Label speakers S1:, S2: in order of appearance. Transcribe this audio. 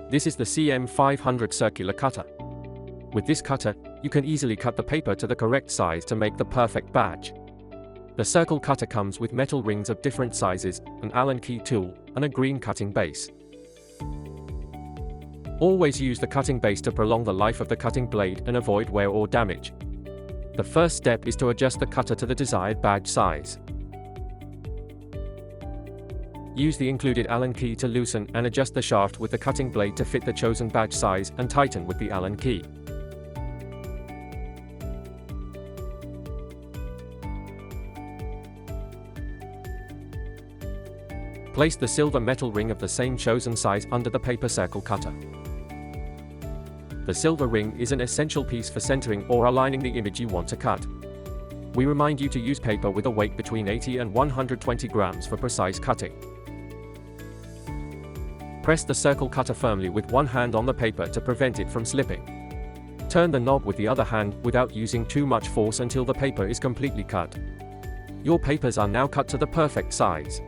S1: This is the CM-500 circular cutter. With this cutter, you can easily cut the paper to the correct size to make the perfect badge. The circle cutter comes with metal rings of different sizes, an Allen key tool, and a green cutting base. Always use the cutting base to prolong the life of the cutting blade and avoid wear or damage. The first step is to adjust the cutter to the desired badge size. Use the included Allen key to loosen and adjust the shaft with the cutting blade to fit the chosen badge size and tighten with the Allen key. Place the silver metal ring of the same chosen size under the paper circle cutter. The silver ring is an essential piece for centering or aligning the image you want to cut. We remind you to use paper with a weight between 80 and 120 grams for precise cutting. Press the circle cutter firmly with one hand on the paper to prevent it from slipping. Turn the knob with the other hand without using too much force until the paper is completely cut. Your papers are now cut to the perfect size.